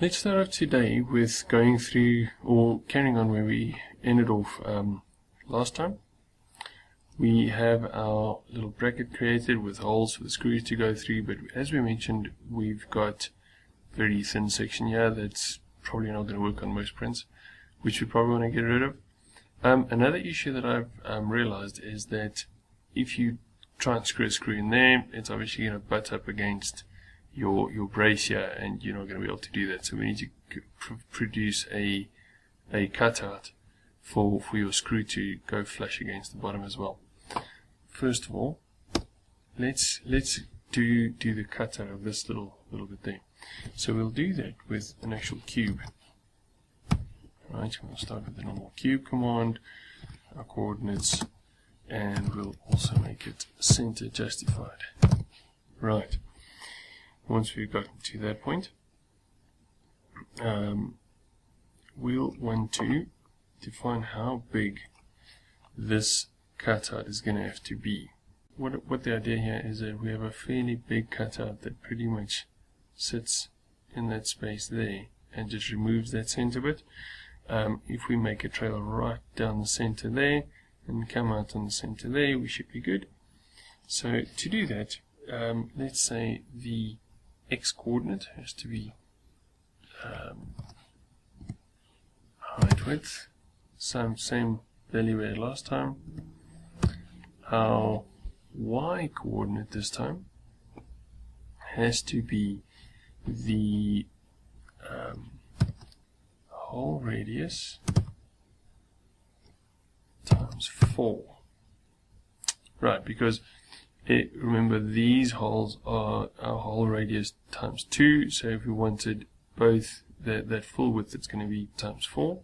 Let's start off today with going through or carrying on where we ended off last time. We have our little bracket created with holes for the screws to go through, but as we mentioned, we've got very thin section here that's probably not going to work on most prints, which we probably want to get rid of. Another issue that I've realized is that if you try and screw a screw in there, it's obviously going to butt up against your brace here, and you're not going to be able to do that. So we need to produce a cutout for your screw to go flush against the bottom as well. First of all, let's do the cutout of this little bit there. So we'll do that with an actual cube. Right, we'll start with the normal cube command, our coordinates, and we'll also make it center justified. Right. Once we've gotten to that point, we'll want to define how big this cutout is going to have to be. What the idea here is that we have a fairly big cutout that pretty much sits in that space there and just removes that center bit. If we make a trail right down the center there and come out on the center there, we should be good. So to do that, let's say the x coordinate has to be height width, same value we had last time. Our y coordinate this time has to be the whole radius times 4. Right, because remember, these holes are our whole radius times 2, so if we wanted both that full width, it's going to be times 4.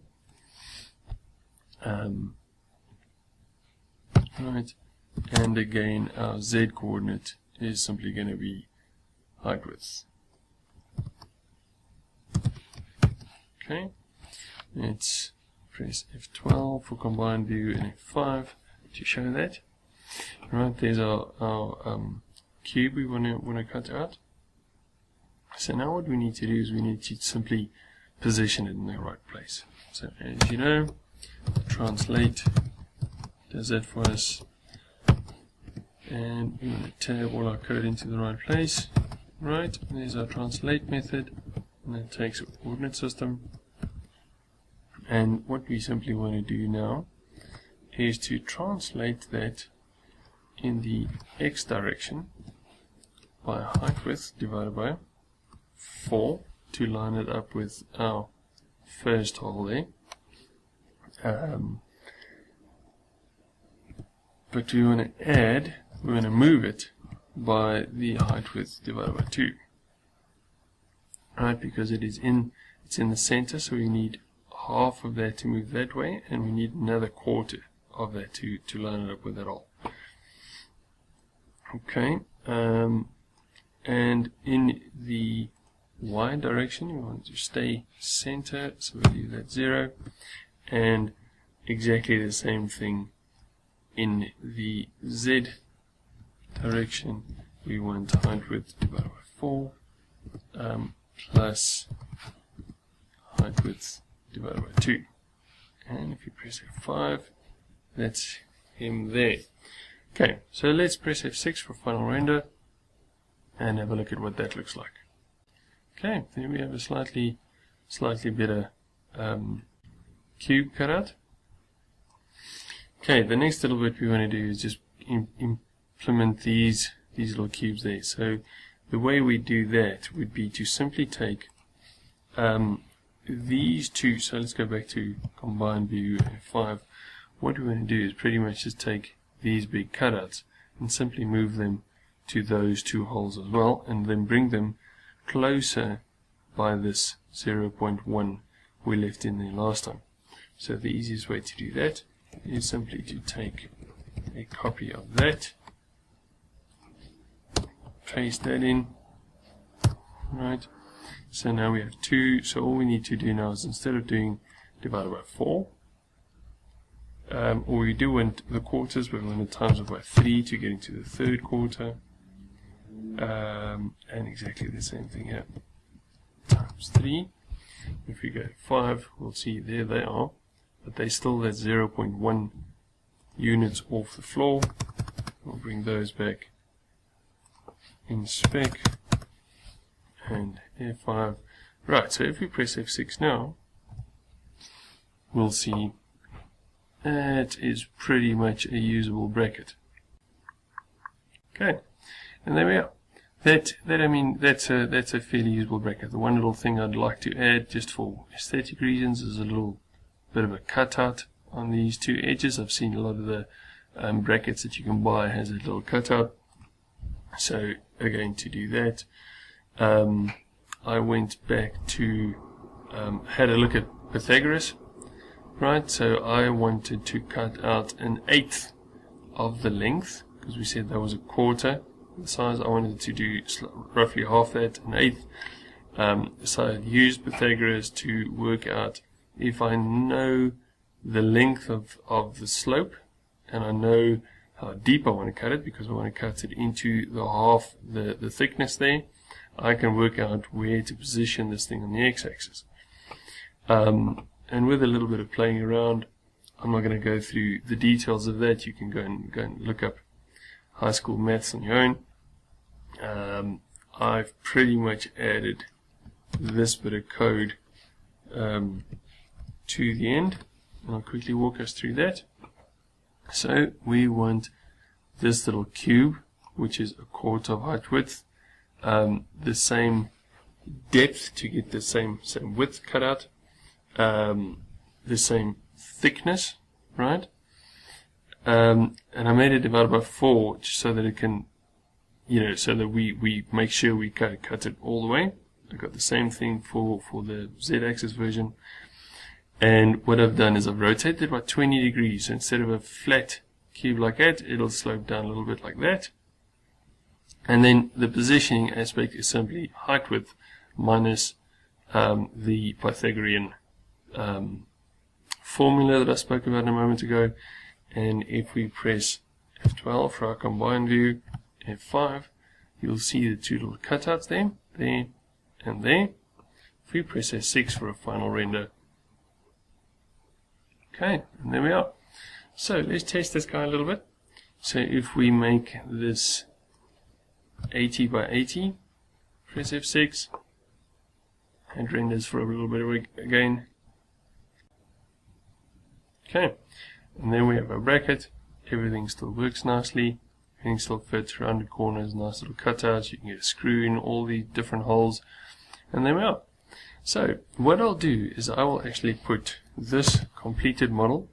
Right, and again our z coordinate is simply going to be height width. Okay, let's press F12 for combined view and F5 to show that. Right, there's our cube we want to cut out. So now what we need to do is we need to simply position it in the right place. So as you know, translate does that for us, and we want to tab all our code into the right place. Right, there's our translate method, and that takes a coordinate system. And what we simply want to do now is to translate that in the x direction by height width divided by 4 to line it up with our first hole there. But we want to move it by the height width divided by 2. Right, because it's in the center, so we need half of that to move that way, and we need another quarter of that to line it up with that hole. Okay, and in the y direction we want to stay center, so we'll leave that 0, and exactly the same thing in the z direction. We want height width divided by 4 plus height width divided by 2, and if you press F5, that's him there. Okay, so let's press F6 for final render and have a look at what that looks like. Okay, there we have a slightly better cube cutout. Okay, the next little bit we want to do is just implement these little cubes there. So the way we do that would be to simply take these two. So let's go back to combine view F5. What we want to do is pretty much just take these big cutouts and simply move them to those two holes as well, and then bring them closer by this 0.1 we left in there last time. So the easiest way to do that is simply to take a copy of that, paste that in. Right, so now we have 2, so all we need to do now is, instead of doing divided by 4, or we do want the quarters, but we want to times it by 3 to get into the third quarter, and exactly the same thing here, times 3, If we go to 5, we'll see there they are, but they still at 0.1 units off the floor. We'll bring those back in spec and F5. Right, so if we press F6 now, we'll see it is pretty much a usable bracket. Okay, and there we are. That's a fairly usable bracket. The one little thing I'd like to add, just for aesthetic reasons, is a little bit of a cutout on these two edges. I've seen a lot of the brackets that you can buy has a little cutout. So again, to do that, I went back to had a look at Pythagoras, right? So I wanted to cut out 1/8 of the length, because we said that was 1/4 the size. I wanted to do roughly half that, 1/8. So I used Pythagoras to work out if I know the length of the slope, and I know how deep I want to cut it, because I want to cut it into the half, the thickness there, I can work out where to position this thing on the x-axis. And with a little bit of playing around, I'm not going to go through the details of that. You can go and look up high school maths on your own. I've pretty much added this bit of code to the end, and I'll quickly walk us through that. So we want this little cube, which is 1/4 of height width, the same depth to get the same width cut out, the same thickness, right? And I made it divided by 4 just so that it can, so that we make sure we cut it all the way. I got the same thing for the z-axis version. And what I've done is I've rotated it by 20 degrees. So instead of a flat cube like that, it'll slope down a little bit like that. And then the positioning aspect is simply height width minus the Pythagorean formula that I spoke about a moment ago. And if we press F12 for our combined view, F5, you'll see the two little cutouts there, and there. If we press F6 for a final render, okay, and there we are. So let's test this guy a little bit. So if we make this 80 by 80, press F6, and renders for a little bit again. Okay, and then we have a bracket. Everything still works nicely. Everything still fits, rounded corners, nice little cutouts. You can get a screw in all the different holes, and there we are. So what I'll do is I will actually put this completed model,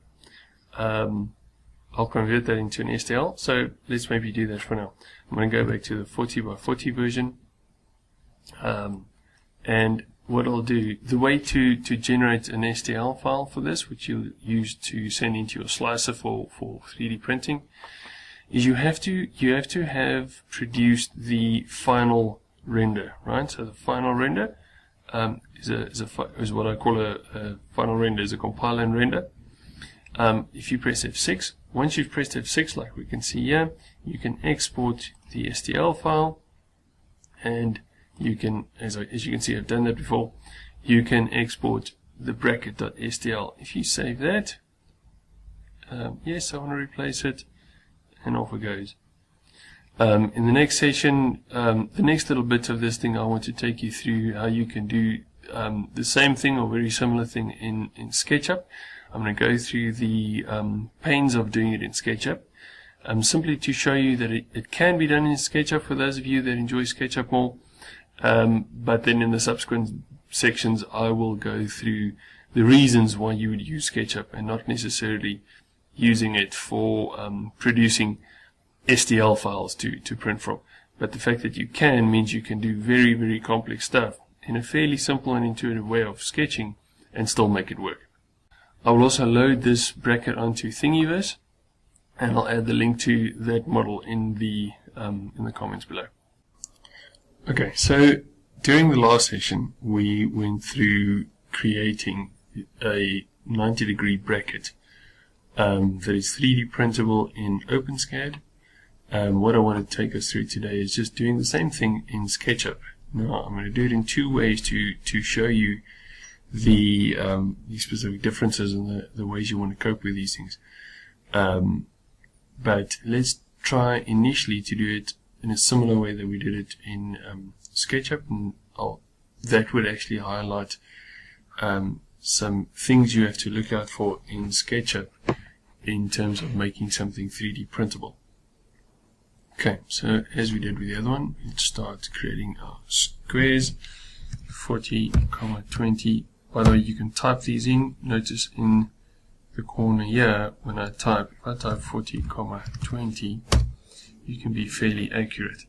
I'll convert that into an STL. So let's maybe do that for now. I'm going to go back to the 40 by 40 version, and what I'll do, the way to generate an STL file for this, which you'll use to send into your slicer for 3D printing, is you have to have produced the final render, right? So the final render is what I call a final render, is a compile and render. If you press F6, once you've pressed F6, like we can see here, you can export the STL file, and you can, as you can see, I've done that before. You can export the bracket.stl. If you save that, yes, I want to replace it, and off it goes. In the next session, the next little bit of this thing, I want to take you through how you can do the same thing or very similar thing in SketchUp. I'm going to go through the pains of doing it in SketchUp, simply to show you that it can be done in SketchUp for those of you that enjoy SketchUp more. But then in the subsequent sections, I will go through the reasons why you would use SketchUp and not necessarily using it for producing STL files to print from. But the fact that you can means you can do very, very complex stuff in a fairly simple and intuitive way of sketching and still make it work. I will also load this bracket onto Thingiverse, and I'll add the link to that model in the comments below. Okay, so during the last session, we went through creating a 90-degree bracket that is 3D printable in OpenScad. What I want to take us through today is just doing the same thing in SketchUp. Now, I'm going to do it in two ways to show you the specific differences and the ways you want to cope with these things. But let's try initially to do it in a similar way that we did it in SketchUp, and that would actually highlight some things you have to look out for in SketchUp in terms of making something 3D printable. Okay, so as we did with the other one, let's start creating our squares. 40, 20. By the way, you can type these in. Notice in the corner here, when I type, if I type 40, 20, you can be fairly accurate.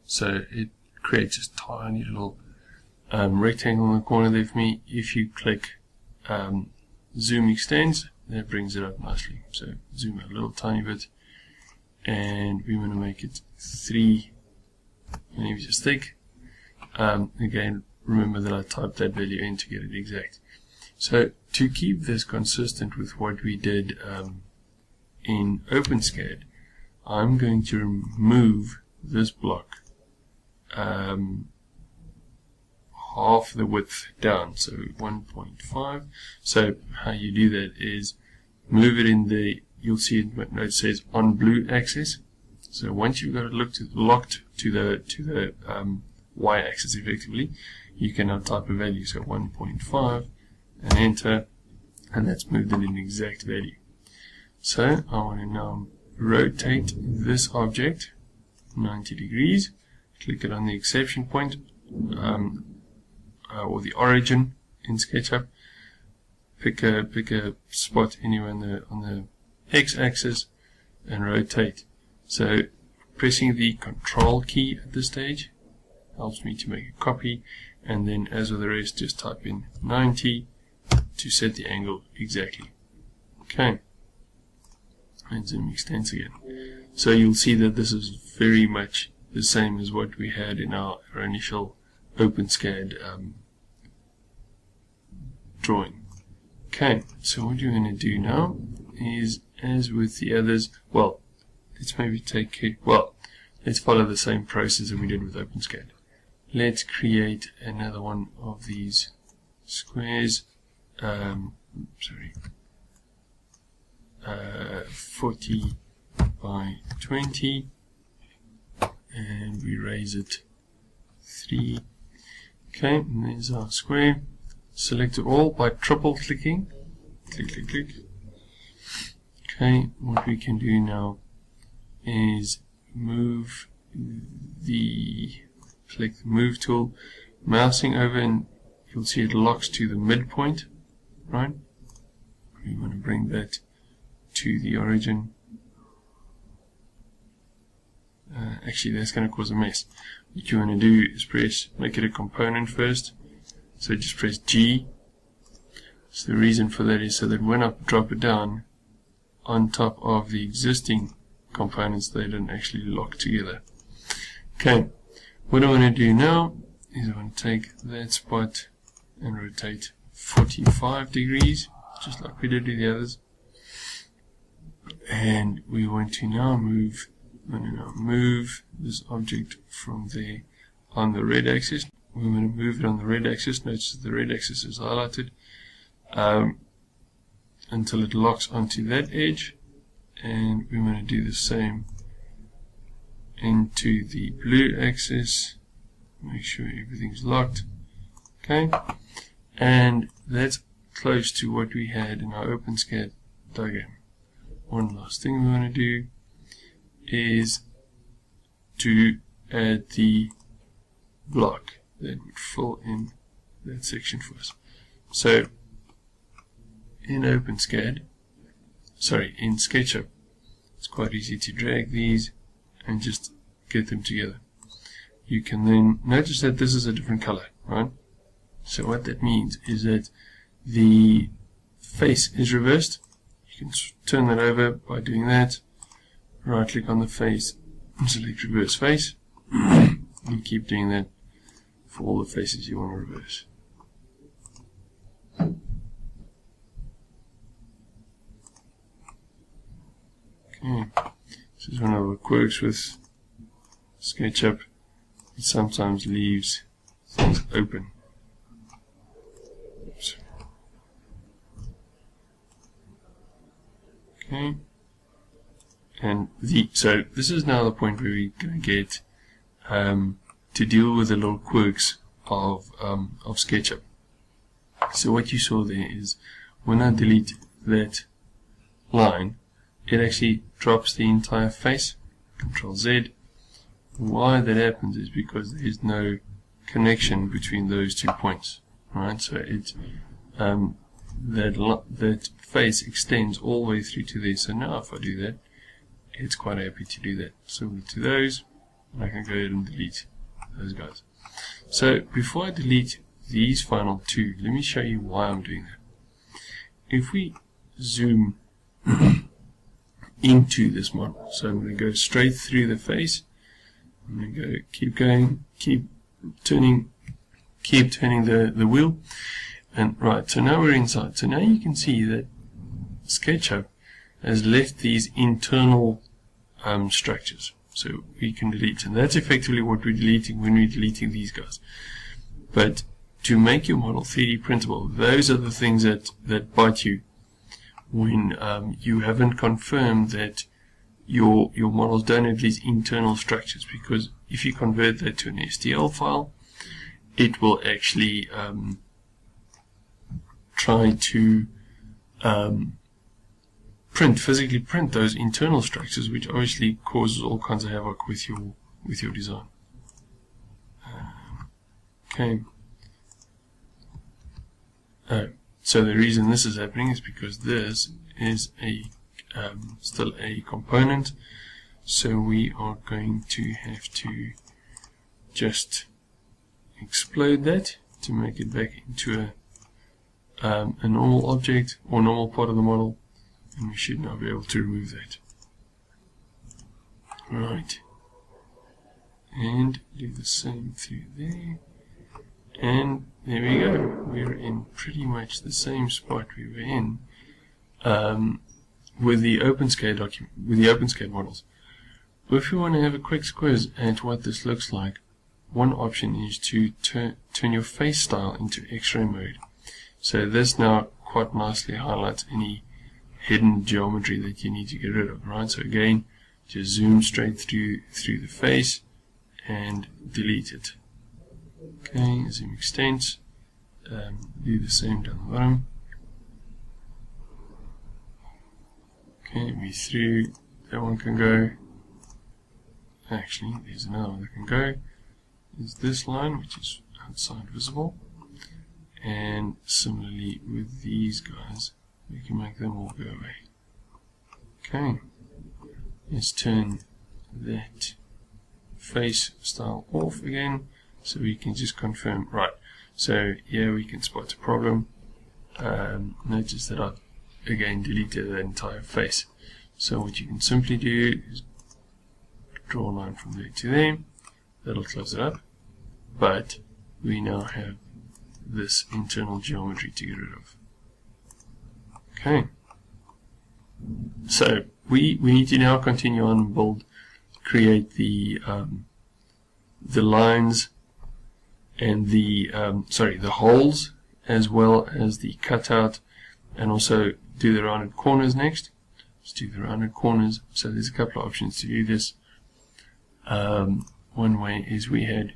So it creates this tiny little rectangle in the corner there for me. If you click zoom extends, that brings it up nicely. So zoom out a little tiny bit, and we want to make it 3 millimeters thick. Again, remember that I typed that value in to get it exact. So to keep this consistent with what we did in OpenScad, I'm going to remove this block half the width down, so 1.5. So how you do that is move it in the, you'll see it says on blue axis. So once you've got it locked to the y-axis effectively, you can now type a value, so 1.5, and enter, and that's moved in an exact value. So I want to now rotate this object 90 degrees, click it on the exception point, or the origin in SketchUp, pick a spot anywhere on the x-axis and rotate. So pressing the control key at this stage helps me to make a copy, and then as with the rest, just type in 90 to set the angle exactly. Okay, and zoom extends again. So you'll see that this is very much the same as what we had in our initial OpenScad drawing. Okay, so what you're going to do now is, as with the others, well, let's maybe let's follow the same process that we did with OpenScad. Let's create another one of these squares. 40 by 20, and we raise it 3. Okay, and there's our square. Select it all by triple clicking. Click, click, click. Okay, what we can do now is click the move tool, mousing over, and you'll see it locks to the midpoint, right? We want to bring that to the origin. Actually, that's going to cause a mess. What you want to do is make it a component first. So just press G. So the reason for that is so that when I drop it down on top of the existing components, they don't actually lock together. Okay, what I want to do now is I want to take that spot and rotate 45 degrees, just like we did with the others. And we want to now move this object from there on the red axis. We want to move it on the red axis. Notice that the red axis is highlighted until it locks onto that edge, and we want to do the same into the blue axis. Make sure everything's locked. Okay, and that's close to what we had in our OpenScad diagram. One last thing we want to do is to add the block that would fill in that section for us. So in in SketchUp, it's quite easy to drag these and just get them together. You can then notice that this is a different color, right? So what that means is that the face is reversed. You can turn that over by doing that. Right click on the face and select reverse face. And keep doing that for all the faces you want to reverse. Okay, this is one of the quirks with SketchUp. It sometimes leaves things open. Oops. Okay. And so this is now the point where we're going to get to deal with the little quirks of SketchUp. So what you saw there is when I delete that line, it actually drops the entire face. Control Z. Why that happens is because there is no connection between those 2 points. Right? So it that face extends all the way through to there. So now if I do that, it's quite happy to do that. Similar to those, and I can go ahead and delete those guys. So before I delete these final 2, let me show you why I'm doing that. If we zoom into this model, so I'm going to go straight through the face. I'm going to go, keep going, keep turning the wheel, and right. So now we're inside. So now you can see that SketchUp has left these internal structures, so we can delete, and that's effectively what we're deleting when we're deleting these guys. But to make your model 3D printable, those are the things that bite you when you haven't confirmed that your models don't have these internal structures, because if you convert that to an STL file, it will actually try to physically print those internal structures, which obviously causes all kinds of havoc with your design. Okay. So the reason this is happening is because this is still a component, so we are going to have to just explode that to make it back into a normal object or normal part of the model, and we should now be able to remove that. Right, and do the same through there, and there we go. We're in pretty much the same spot we were in with the OpenScad document, with the OpenScad models. But if you want to have a quick quiz at what this looks like, one option is to turn your face style into X-ray mode. So this now quite nicely highlights any hidden geometry that you need to get rid of. Right. So again, just zoom straight through the face and delete it. Okay, zoom extents. Do the same down the bottom. Okay, we through. That one can go. Actually, there's another one that can go. Is this line, which is outside visible, and similarly with these guys, we can make them all go away. Okay, let's turn that face style off again, so we can just confirm. Right, so here we can spot a problem. Notice that I've again deleted the entire face. So what you can simply do is draw a line from there to there. That'll close it up, but we now have this internal geometry to get rid of. Okay, so we need to now continue on and create the lines and the holes, as well as the cutout, and also do the rounded corners next. Let's do the rounded corners. So there's a couple of options to do this. One way is we had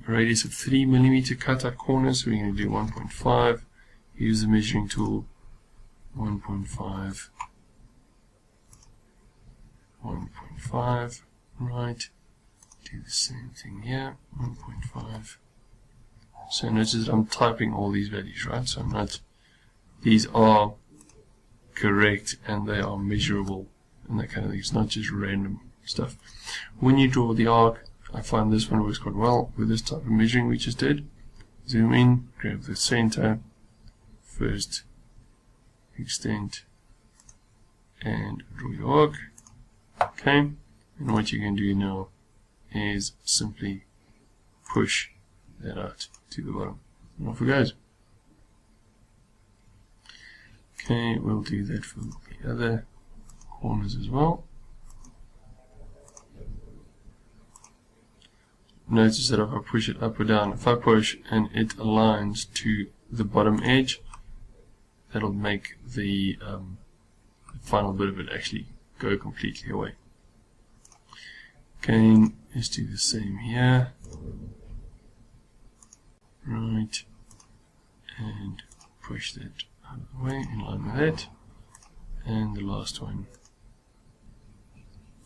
radius of 3 mm cutout corners, so we're going to do 1.5. Use the measuring tool. 1.5, 1.5, right. Do the same thing here. 1.5. So notice that I'm typing all these values, right? So I'm not. These are correct and they are measurable and that kind of thing. It's not just random stuff. When you draw the arc, I find this one works quite well with this type of measuring we just did. Zoom in, grab the center, first extend, and draw your arc. Okay, and what you can do now is simply push that out to the bottom, and off it goes. Okay, we'll do that for the other corners as well. Notice that if I push it up or down, if I push and it aligns to the bottom edge, that'll make the final bit of it actually go completely away. Again, let's do the same here. Right, and push that out of the way in line with that. And the last one.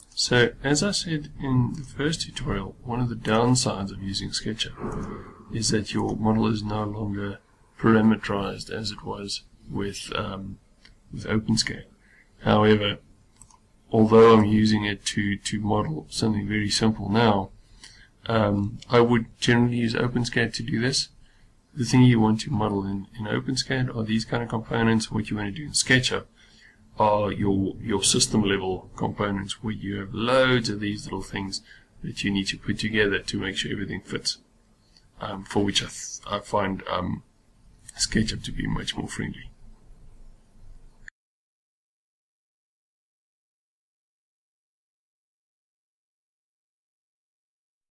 So, as I said in the first tutorial, one of the downsides of using SketchUp is that your model is no longer parameterized as it was with OpenScad. However, although I'm using it to model something very simple now, I would generally use OpenScad to do this. The thing you want to model in OpenScad are these kind of components. What you want to do in SketchUp are your system level components, where you have loads of these little things that you need to put together to make sure everything fits, for which I find SketchUp to be much more friendly.